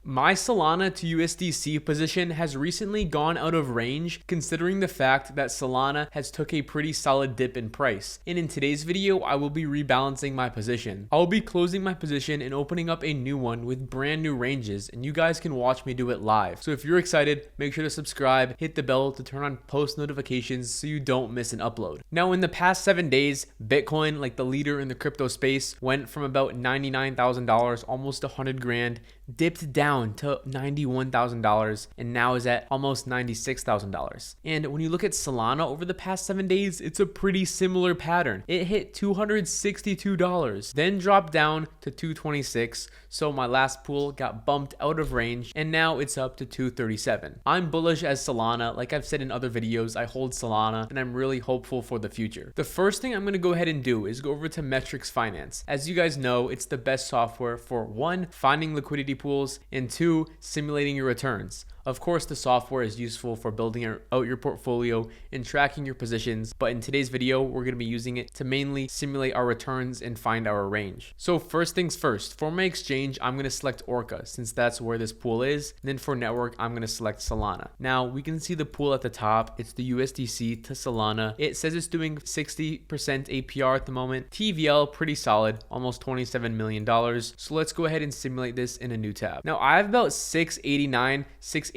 My Solana to USDC position has recently gone out of range considering the fact that Solana has took a pretty solid dip in price. And in today's video, I will be rebalancing my position. I'll be closing my position and opening up a new one with brand new ranges, and you guys can watch me do it live. So if you're excited, make sure to subscribe, hit the bell to turn on post notifications so you don't miss an upload. Now in the past 7 days, Bitcoin, like the leader in the crypto space, went from about $99,000, almost 100 grand, dipped down to $91,000 and now is at almost $96,000. And when you look at Solana over the past 7 days, it's a pretty similar pattern. It hit $262, then dropped down to $226. So my last pool got bumped out of range and now it's up to $237. I'm bullish as Solana. Like I've said in other videos, I hold Solana and I'm really hopeful for the future. The first thing I'm going to go ahead and do is go over to Metrics Finance. As you guys know, it's the best software for 1, finding liquidity pools, and 2, simulating your returns. Of course, the software is useful for building out your portfolio and tracking your positions, but in today's video, we're going to be using it to mainly simulate our returns and find our range. So first things first, for my exchange, I'm going to select Orca since that's where this pool is. And then for network, I'm going to select Solana. Now we can see the pool at the top. It's the USDC to Solana. It says it's doing 60% APR at the moment. TVL, pretty solid, almost $27 million. So let's go ahead and simulate this in a new tab. Now I have about 689, 688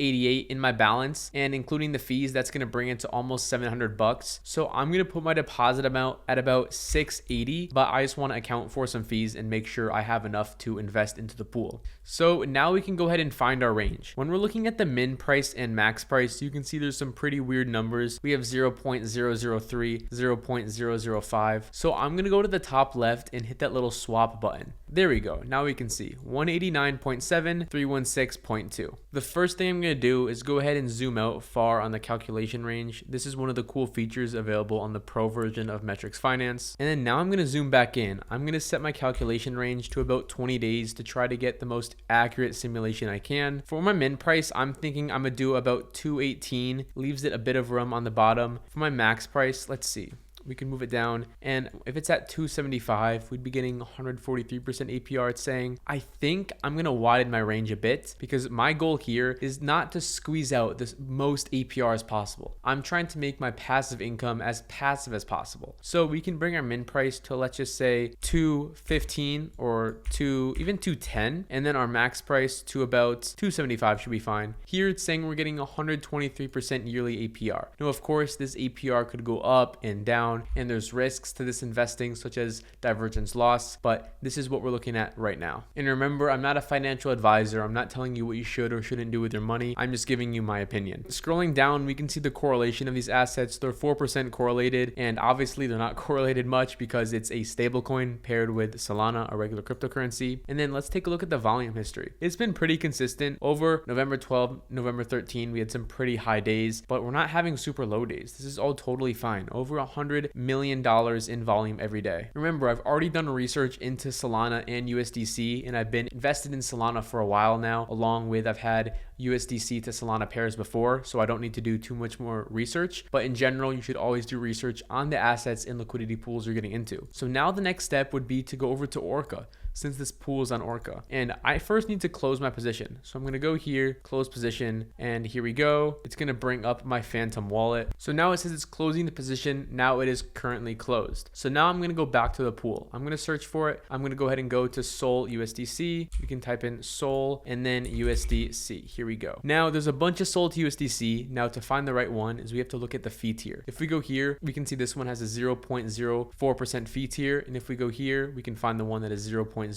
in my balance, and including the fees, that's going to bring it to almost $700. So I'm going to put my deposit amount at about 680, but I just want to account for some fees and make sure I have enough to invest into the pool. So now we can go ahead and find our range. When we're looking at the min price and max price, you can see there's some pretty weird numbers. We have 0.003, 0.005. So I'm going to go to the top left and hit that little swap button. There we go. Now we can see 189.7, 316.2. The first thing I'm going to do is go ahead and zoom out far on the calculation range. This is one of the cool features available on the pro version of Metrics Finance. And then now I'm going to zoom back in. I'm going to set my calculation range to about 20 days to try to get the most accurate simulation I can. For my min price, I'm thinking I'm going to do about 218, leaves it a bit of room on the bottom. For my max price, let's see. We can move it down, and if it's at 275, we'd be getting 143% APR. It's saying, I think I'm going to widen my range a bit because my goal here is not to squeeze out the most APR as possible. I'm trying to make my passive income as passive as possible. So we can bring our min price to, let's just say 215 or even 210, and then our max price to about 275 should be fine. Here it's saying we're getting 123% yearly APR. Now, of course, this APR could go up and down, and there's risks to this investing such as divergence loss, but this is what we're looking at right now. And remember, I'm not a financial advisor. I'm not telling you what you should or shouldn't do with your money. I'm just giving you my opinion. Scrolling down, we can see the correlation of these assets. They're 4% correlated, and obviously they're not correlated much because it's a stablecoin paired with Solana, a regular cryptocurrency. And then let's take a look at the volume history. It's been pretty consistent. Over November 12, November 13, we had some pretty high days, but we're not having super low days. This is all totally fine. Over $100 million in volume every day. Remember, I've already done research into Solana and USDC, and I've been invested in Solana for a while now, along with I've had USDC to Solana pairs before, so I don't need to do too much more research. But in general, you should always do research on the assets and liquidity pools you're getting into. So now the next step would be to go over to Orca, since this pool is on Orca. And I first need to close my position. So I'm gonna go here, close position, and here we go. It's gonna bring up my Phantom wallet. So now it says it's closing the position. Now it is currently closed. So now I'm gonna go back to the pool. I'm gonna search for it. I'm gonna go ahead and go to Sol USDC. You can type in Sol and then USDC. Here we go. Now there's a bunch of Sol to USDC. Now to find the right one is we have to look at the fee tier. If we go here, we can see this one has a 0.04% fee tier. And if we go here, we can find the one that is 0.04%.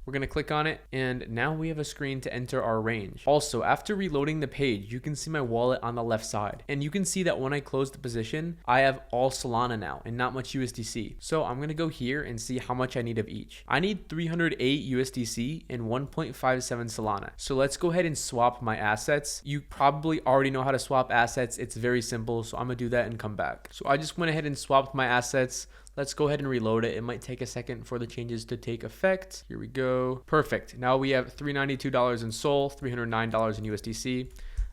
We're going to click on it, and now we have a screen to enter our range. Also, after reloading the page, you can see my wallet on the left side, and you can see that when I close the position, I have all Solana now and not much USDC. So I'm going to go here and see how much I need of each. I need 308 USDC and 1.57 Solana. So let's go ahead and swap my assets. You probably already know how to swap assets. It's very simple, so I'm going to do that and come back. So I just went ahead and swapped my assets. Let's go ahead and reload it. It might take a second for the changes to take effect. Here we go. Perfect. Now we have $392 in Sol, $309 in USDC.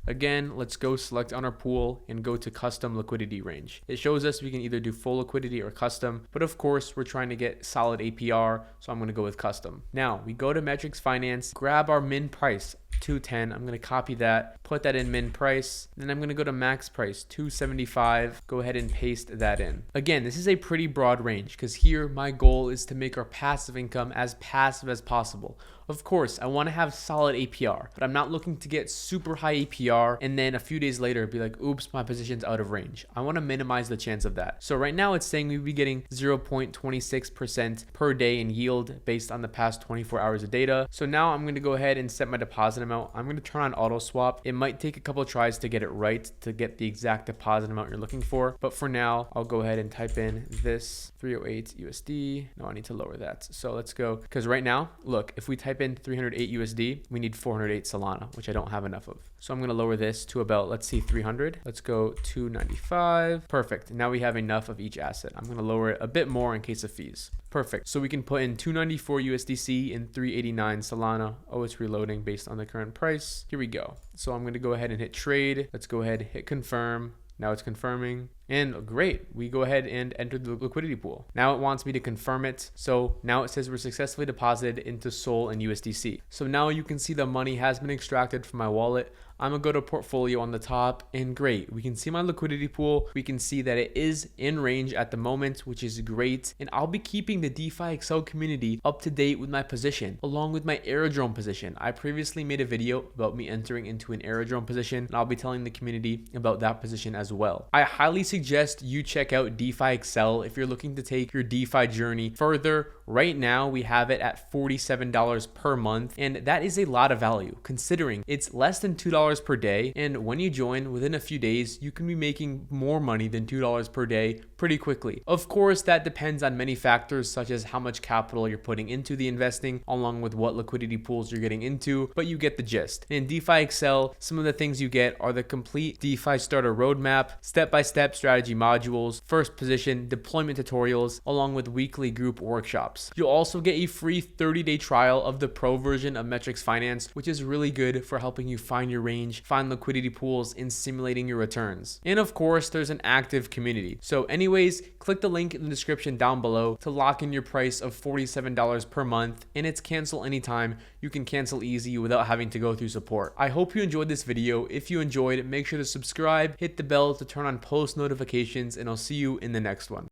Again, let's go select on our pool and go to custom liquidity range. It shows us we can either do full liquidity or custom, but of course we're trying to get solid APR, so I'm going to go with custom. Now we go to metrics finance, grab our min price 210. I'm going to copy that, put that in min price. Then I'm going to go to max price 275. Go ahead and paste that in. Again, this is a pretty broad range because here my goal is to make our passive income as passive as possible. Of course, I want to have solid APR, but I'm not looking to get super high APR and then a few days later be like, oops, my position's out of range. I want to minimize the chance of that. So right now it's saying we'd be getting 0.26% per day in yield based on the past 24 hours of data. So now I'm going to go ahead and set my deposit amount. I'm going to turn on auto swap. It might take a couple of tries to get it right, to get the exact deposit amount you're looking for. But for now, I'll go ahead and type in this 308 USD. No, I need to lower that. So let's go, because right now, look, if we type in 308 USD, we need 408 Solana, which I don't have enough of. So I'm going to lower this to about, let's see, 300. Let's go 295. Perfect. Now we have enough of each asset. I'm going to lower it a bit more in case of fees. Perfect. So we can put in 294 USDC and 389 Solana. Oh, it's reloading based on the current price. Here we go. So I'm going to go ahead and hit trade. Let's go ahead, hit confirm. Now it's confirming. And great, we go ahead and enter the liquidity pool. Now it wants me to confirm it. So now it says we're successfully deposited into Sol and USDC. So now you can see the money has been extracted from my wallet. I'm gonna go to portfolio on the top, and great, we can see my liquidity pool. We can see that it is in range at the moment, which is great. And I'll be keeping the DeFi Excel community up to date with my position, along with my Aerodrome position. I previously made a video about me entering into an Aerodrome position, and I'll be telling the community about that position as well. I highly suggest you check out DeFi Excel if you're looking to take your DeFi journey further. Right now, we have it at $47 per month, and that is a lot of value considering it's less than $2 per day. And when you join, within a few days, you can be making more money than $2 per day pretty quickly. Of course, that depends on many factors, such as how much capital you're putting into the investing, along with what liquidity pools you're getting into, but you get the gist. In DeFi Excel, some of the things you get are the complete DeFi starter roadmap, step-by-step strategy modules, first position, deployment tutorials, along with weekly group workshops. You'll also get a free 30-day trial of the pro version of Metrics Finance, which is really good for helping you find your range, find liquidity pools, and simulating your returns. And of course, there's an active community. So anyways, click the link in the description down below to lock in your price of $47 per month, and it's cancel anytime. You can cancel easy without having to go through support. I hope you enjoyed this video. If you enjoyed, make sure to subscribe, hit the bell to turn on post notifications, and I'll see you in the next one.